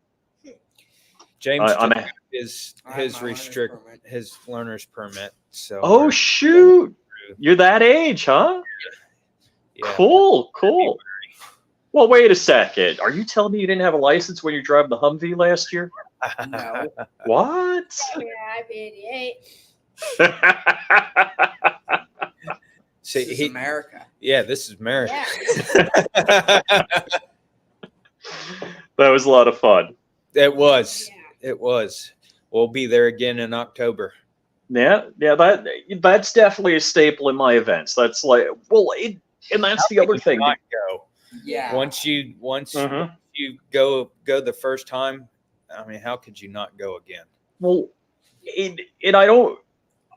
James I'm his learner's permit. So. Oh shoot! You're that age, huh? Yeah. Cool. Well, wait a second. Are you telling me you didn't have a license when you were driving the Humvee last year? No. What? Yeah, I'm 88. See, This is America. Yeah, this is America. Yeah. That was a lot of fun. It was. Yeah. It was. We'll be there again in October. Yeah. That's definitely a staple in my events. That's like, and that's the other thing. Not go. Yeah. Once you go the first time, I mean, how could you not go again? Well, and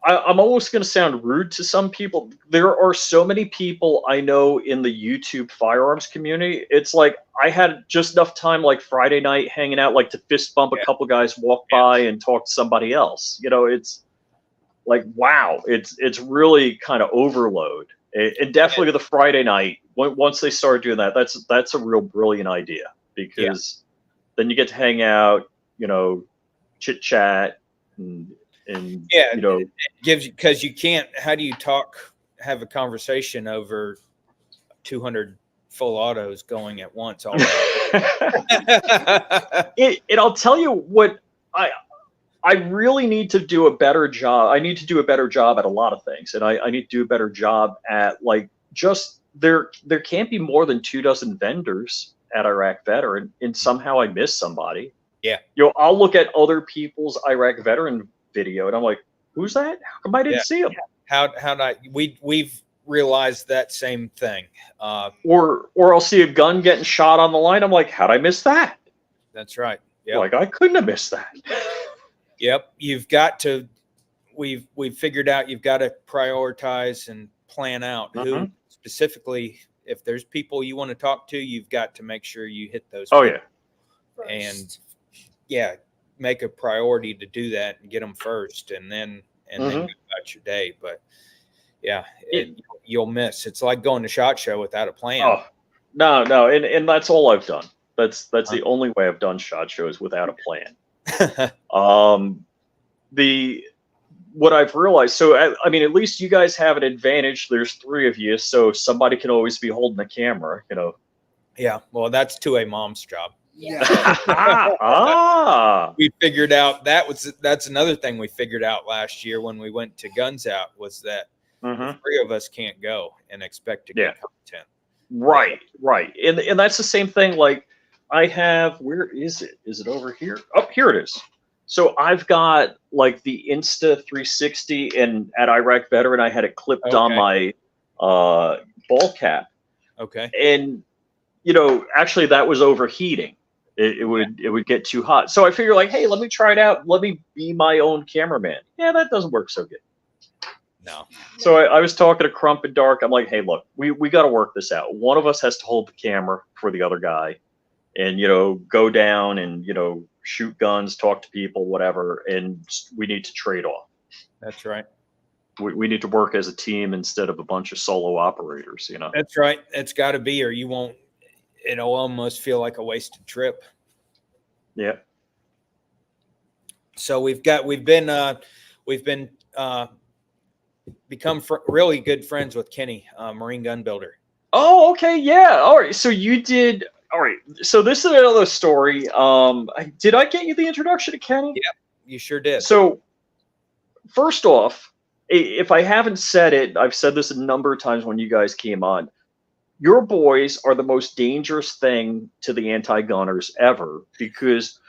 I'm almost going to sound rude to some people. There are so many people I know in the YouTube firearms community. It's like I had just enough time, like Friday night, hanging out, like to fist bump a couple guys, walk by, and talk to somebody else. It's like, wow, it's really kind of overload. And definitely the Friday night, once they start doing that, that's a real brilliant idea, because then you get to hang out, chit chat, and it gives you, because you can't. How do you have a conversation over 200 full autos going at once all day? And I'll tell you what, I really need to do a better job. I need to do a better job at a lot of things, and I need to do a better job at just there can't be more than 24 vendors at Iraq Veteran, and somehow I miss somebody. Yeah. I'll look at other people's Iraq Veteran video and I'm like, who's that? How come I didn't see him? We've realized that same thing. Or I'll see a gun getting shot on the line. I'm like, how'd I miss that? That's right. Yeah. Like, I couldn't have missed that. Yep. You've got to, we've figured out you've got to prioritize and plan out who specifically, if there's people you want to talk to, you've got to make sure you hit those. Oh yeah. And make a priority to do that and get them first, and then go about your day. But you'll miss. It's like going to SHOT Show without a plan. Oh no, and that's all I've done. That's the only way I've done SHOT Shows without a plan. What I've realized, so I mean, at least you guys have an advantage. There's 3 of you, so somebody can always be holding the camera. Yeah, well, that's to a mom's job. Yeah. We figured out that's another thing we figured out last year when we went to Guns Out, was that the 3 of us can't go and expect to get content. Right, right. And that's the same thing. Like I have, where is it? Is it over here? Oh, here it is. So I've got like the Insta 360, and at Iraq Veteran, I had it clipped on Okay. my ball cap, Okay. and actually that was overheating. It would get too hot. So I figured like, hey, let me try it out. Let me be my own cameraman. Yeah, that doesn't work so good. No. So I was talking to Crump and Dark. I'm like, hey, look, we got to work this out. One of us has to hold the camera for the other guy, and go down and shoot guns, talk to people, whatever. And we need to trade off. That's right. We need to work as a team instead of a bunch of solo operators. That's right. It's got to be, or you won't. It'll almost feel like a wasted trip. Yeah. So we've been become really good friends with Kenny, Marine Gun Builder. Oh, okay, yeah. All right. So you did. All right. So this is another story. Did I get you the introduction to Kenny? Yep, you sure did. So first off, if I haven't said it, I've said this a number of times when you guys came on. Your boys are the most dangerous thing to the anti-gunners ever, because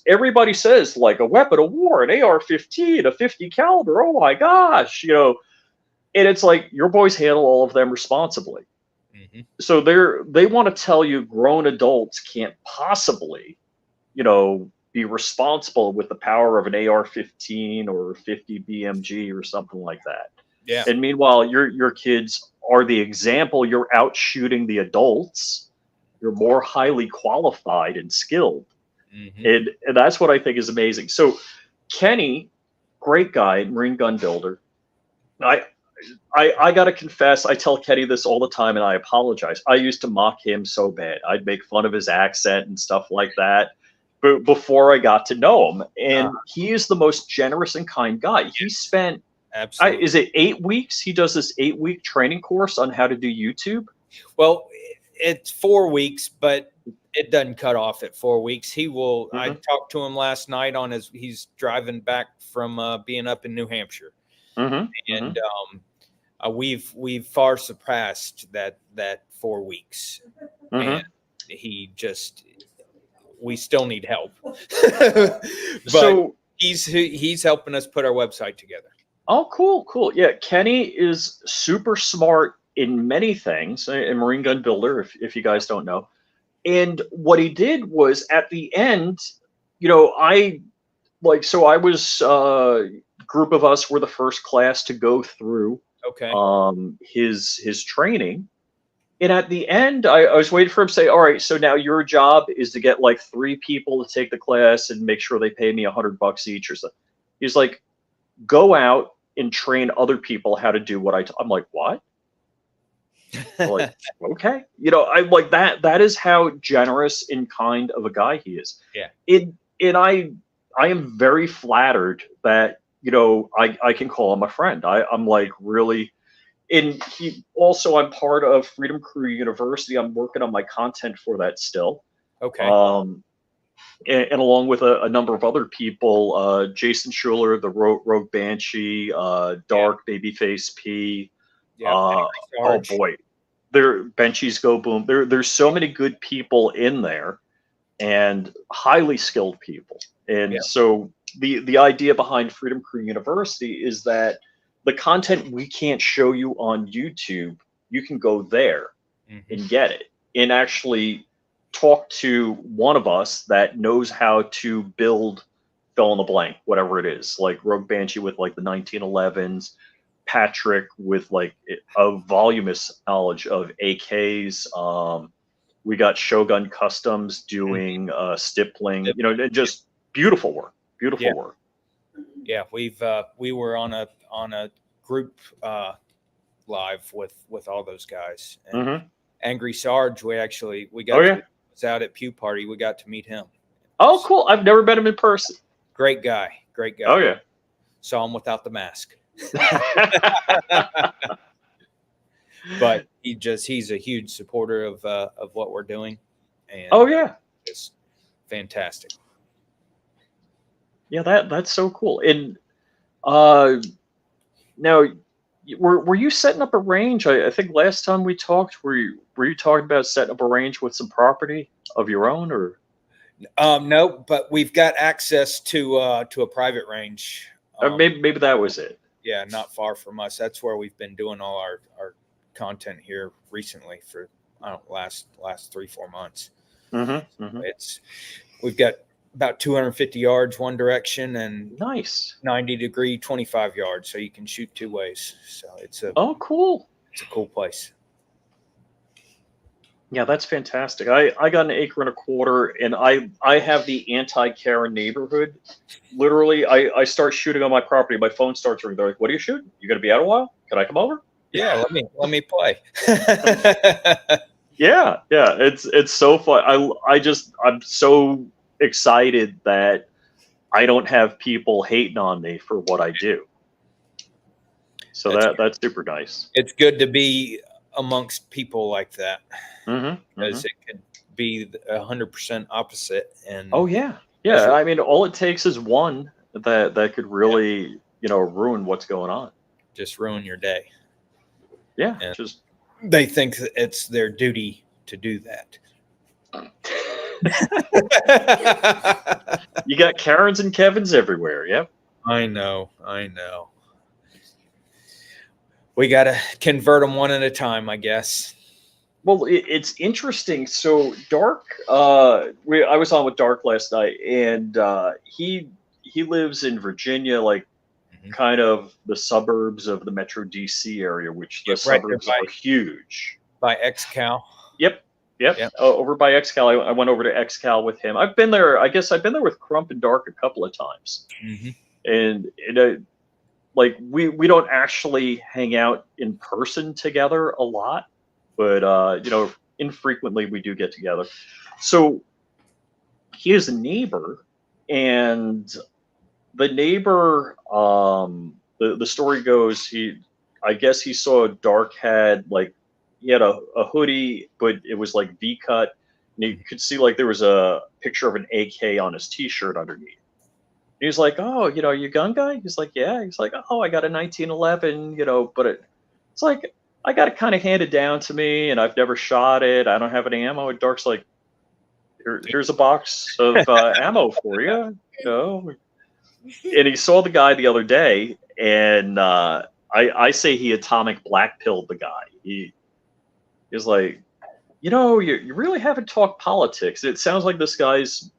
everybody says like a weapon of war, an AR-15, a 50 caliber. Oh my gosh, and it's like your boys handle all of them responsibly. Mm-hmm. So they want to tell you grown adults can't possibly, be responsible with the power of an AR-15 or 50 BMG or something like that. Yeah. And meanwhile, your kids are the example. You're out shooting the adults. You're more highly qualified and skilled. Mm-hmm. And that's what I think is amazing. So Kenny, great guy, Marine Gun Builder. I got to confess, I tell Kenny this all the time, and I apologize. I used to mock him so bad. I'd make fun of his accent and stuff like that. But before I got to know him, and he is the most generous and kind guy. He spent, Absolutely. is it 8 weeks? He does this 8-week training course on how to do YouTube. Well, it's 4 weeks, but it doesn't cut off at 4 weeks. He will. Mm-hmm. I talked to him last night on he's driving back from being up in New Hampshire, Mm-hmm. and we've far surpassed that 4 weeks, Mm-hmm. and we still need help. But So he's helping us put our website together. oh, cool. Yeah, Kenny is super smart in many things, a Marine Gun Builder, if you guys don't know. And what he did was at the end, I was group of us were the first class to go through Okay. his training. And at the end, I was waiting for him to say, all right, so now your job is to get like 3 people to take the class and make sure they pay me $100 each or something. He's like, go out and train other people how to do what I'm like, what? I'm like, okay. I'm like, that is how generous and kind of a guy he is. Yeah. And I am very flattered that, I can call him a friend. I'm like really, and I'm part of Freedom Crew University. I'm working on my content for that still. Okay. And along with a number of other people, Jason Schuler, the Rogue Banshee, Dark, Babyface P. Yeah. Oh boy, Benchies Go Boom. There's so many good people in there, and highly skilled people. And so the idea behind Freedom Crew University is that the content we can't show you on YouTube, you can go there and get it, and actually talk to one of us that knows how to build fill in the blank, whatever it is, like Rogue Banshee with like the 1911s, Patrick with like a voluminous knowledge of AKs. We got Shogun Customs doing stippling, just beautiful work. Beautiful work. Yeah, we were on a group live with all those guys. And Angry Sarge, we got was out at Pew Party. We got to meet him. Oh, cool! I've never met him in person. Great guy. Oh yeah. Saw him without the mask. But he's a huge supporter of what we're doing. And oh yeah, it's fantastic. Yeah, that's so cool. And now Were you setting up a range? I think last time we talked, were you talking about setting up a range with some property of your own, or No, but we've got access to a private range. maybe that was it. Yeah, not far from us. That's where we've been doing all our content here recently for I don't know, last 3-4 months. We've got about 250 yards one direction and Nice. 90-degree 25 yards, so you can shoot two ways. So it's a cool. It's a cool place. Yeah, that's fantastic. I got an acre and a quarter, and I have the anti-Karen neighborhood. Literally, I start shooting on my property. My phone starts ringing. They're like, "What are you shooting? You gonna be out a while? Can I come over?" Yeah, let me play. Yeah, it's so fun. I'm so excited that I don't have people hating on me for what I do. So that's super nice. It's good to be amongst people like that, Because it could be 100% opposite. And oh yeah. I mean, all it takes is one that could really ruin what's going on. Just ruin your day. Yeah, and just they think that it's their duty to do that. You got Karens and Kevins everywhere. Yep. I know. We got to convert them one at a time, I guess. Well, it's interesting. So Dark, I was on with Dark last night, and he lives in Virginia, like kind of the suburbs of the Metro DC area, which the suburbs are huge. By XCal. Yep. Over by XCal, I went over to XCal with him. I've been there. I guess I've been there with Crump and Dark a couple of times, and like we don't actually hang out in person together a lot, but infrequently we do get together. So he is a neighbor, and the neighbor, the story goes, I guess he saw Dark had he had a hoodie, but it was like V cut, and you could see like there was a picture of an AK on his T-shirt underneath. He was like, "Oh, you a gun guy?" He's like, "Yeah." He's like, "Oh, I got a 1911, but it's like I got it kind of handed down to me, and I've never shot it. I don't have any ammo." And Dark's like, "Here's a box of ammo for you," And he saw the guy the other day, and I say he atomic black pilled the guy. He was like, you really haven't talked politics. It sounds like this guy's,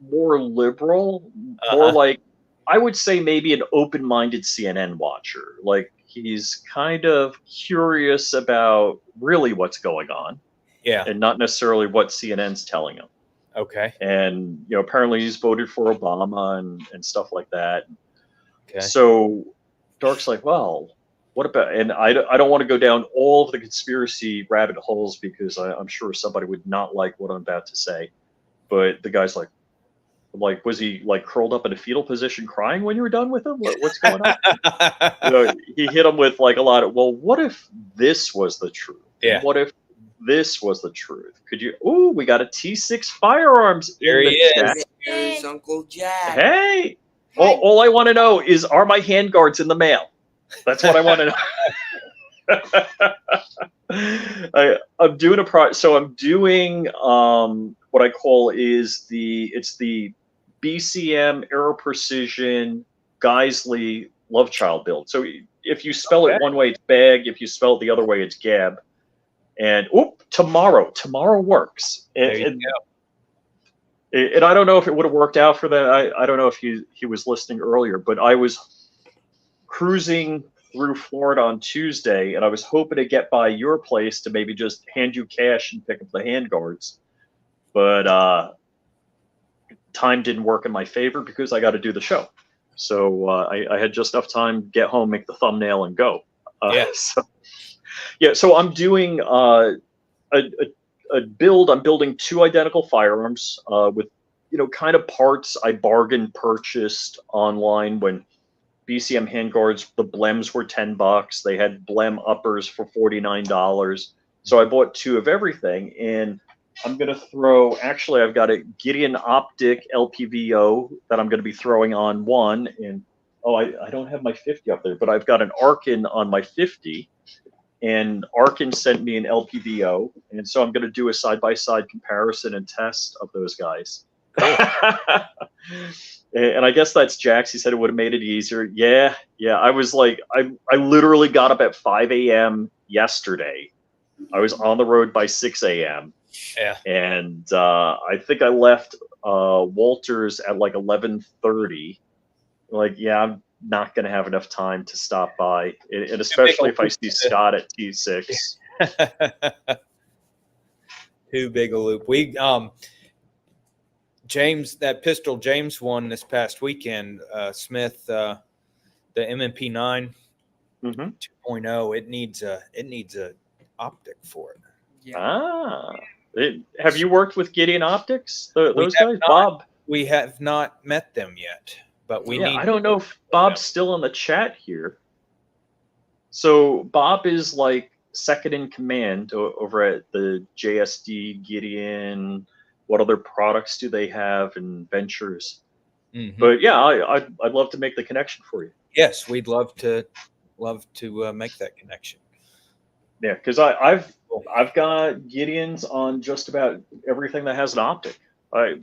more liberal, more like, I would say maybe an open-minded CNN watcher. Like he's kind of curious about really what's going on. Yeah. And not necessarily what CNN's telling him. Okay. And, apparently he's voted for Obama and stuff like that. Okay. So Dark's like, well, what about, and I don't want to go down all of the conspiracy rabbit holes because I'm sure somebody would not like what I'm about to say. But the guy's like, was he like curled up in a fetal position crying when you were done with him? What's going on? He hit him with like a lot of, well, what if this was the truth? Yeah. What if this was the truth? Could you, we got a T6 firearms there in he the is. chat. There's Uncle Jack. Hey, all I want to know is, are my handguards in the mail? That's what I want to know. I'm doing I'm doing what I call is the BCM Aero Precision Geisley Love Child build. So if you spell it one way, it's bag. If you spell it the other way, it's gab. And tomorrow works. There you go. And I don't know if it would have worked out for that. I don't know if he was listening earlier, but I was cruising through Florida on Tuesday, and I was hoping to get by your place to maybe just hand you cash and pick up the handguards. But time didn't work in my favor because I got to do the show. So I had just enough time, get home, make the thumbnail, and go. So I'm doing a build. I'm building two identical firearms with, kind of parts I bargain purchased online when BCM handguards, the blems were $10. They had blem uppers for $49. So I bought two of everything, and I'm going to throw, I've got a Gideon Optic LPVO that I'm going to be throwing on one, and I don't have my 50 up there, but I've got an Arkin on my 50, and Arkin sent me an LPVO, and so I'm going to do a side-by-side comparison and test of those guys. And I guess that's Jax. He said it would have made it easier. Yeah. I was like, I literally got up at 5 a.m. yesterday. I was on the road by 6 a.m. Yeah. And I think I left Walters at like 11:30. Like, yeah, I'm not going to have enough time to stop by, and especially if I see Scott at T6. Too big a loop. We James, that pistol James won this past weekend, Smith, the MMP 9 2.0. It needs a optic for it. Yeah. Have you worked with Gideon Optics? Those guys, not. Bob. We have not met them yet, but we need. I don't know if Bob's still in the chat here. So Bob is like second in command over at the JSD Gideon. What other products do they have and ventures? But yeah, I'd love to make the connection for you. Yes, we'd love to make that connection. Yeah, because I've got Gideons on just about everything that has an optic. I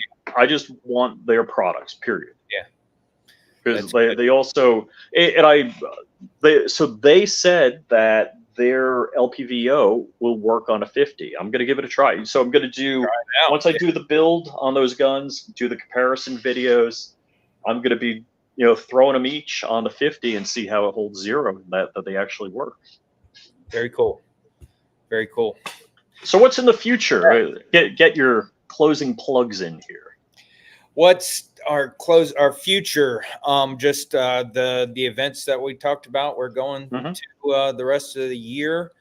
just want their products, period. Yeah, because they also they said that their LPVO will work on a 50. I'm going to give it a try. So I'm going to do, once I do the build on those guns, do the comparison videos, I'm going to be, throwing them each on the 50 and see how it holds zero, that they actually work. Very cool. Very cool. So what's in the future? Get your closing plugs in here. What's our future? Just the events that we talked about. We're going to the rest of the year.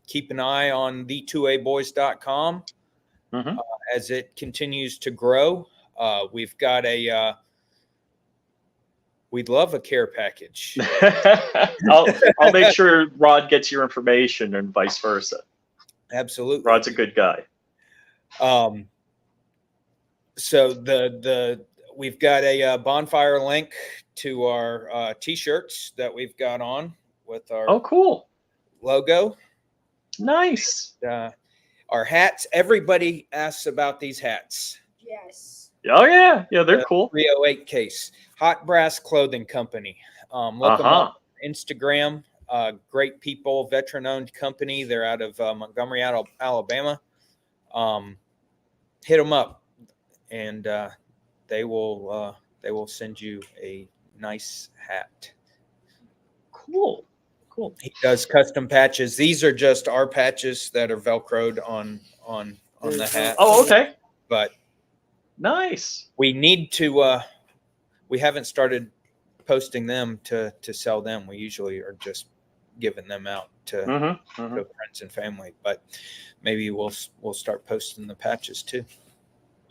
Keep an eye on the2aboys.com as it continues to grow. We've got we'd love a care package. I'll make sure Rod gets your information and vice versa. Absolutely. Rod's a good guy. So we've got a bonfire link to our t-shirts that we've got on with our cool logo. Nice. Our hats. Everybody asks about these hats. Yes. Oh yeah, they're cool. 308 case. Hot Brass Clothing Company. Look them up on Instagram. Great people, veteran-owned company. They're out of Montgomery, Alabama. Hit them up, and they will send you a nice hat. Cool. He does custom patches. These are just our patches that are Velcroed on the hat. Oh, okay. But nice. we need to. We haven't started posting them to sell them. We usually are just giving them out to friends and family. But maybe we'll start posting the patches too.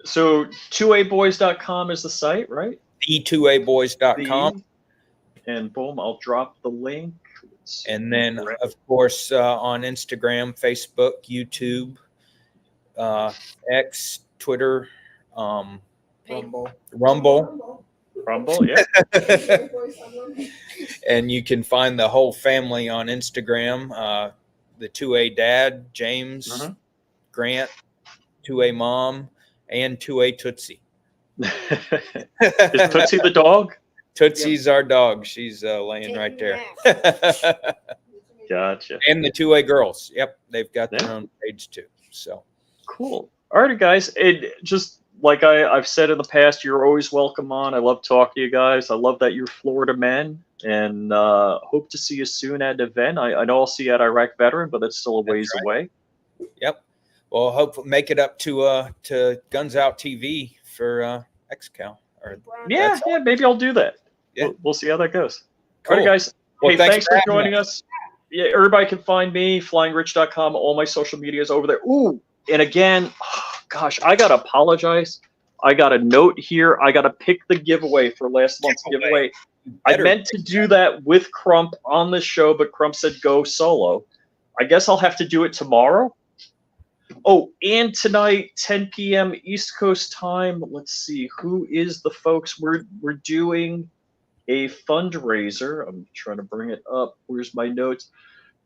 So 2aboys.com is the site, right? The2aboys.com. And boom, I'll drop the link. And then, of course, on Instagram, Facebook, YouTube, X, Twitter, Rumble, yeah. And you can find the whole family on Instagram. The 2A dad, James, Grant, 2A mom, and 2A Tootsie. Is Tootsie the dog? Tootsie's our dog. She's laying right there. Gotcha. And the 2A girls. Yep, they've got their own page too. So cool. All right, guys. It just like I've said in the past, you're always welcome on. I love talking to you guys. I love that you're Florida men, and hope to see you soon at an event. I know I'll see you at Iraq Veteran, but that's still a ways away. Yep. Well, hopefully make it up to Guns Out TV for XCal. Yeah, maybe I'll do that. Yeah. We'll see how that goes. Cool. All right, guys. Well, hey, thanks for joining us. Yeah, everybody can find me, flyingrich.com. All my social media is over there. Ooh, and again, gosh, I got to apologize. I got a note here. I got to pick the giveaway for last month's giveaway. I meant to do that with Crump on the show, but Crump said go solo. I guess I'll have to do it tomorrow. Oh, and tonight, 10 p.m. East Coast time. Let's see, who is the folks we're doing a fundraiser. I'm trying to bring it up. Where's my notes?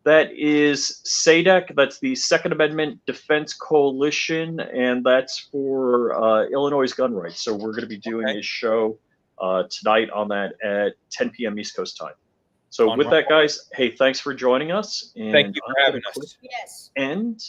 That is SADC. That's the Second Amendment Defense Coalition, and that's for Illinois' gun rights. So we're going to be doing a show tonight on that at 10 p.m. East Coast time. So with that, guys, hey, thanks for joining us. And Thank you for having us. Yes. And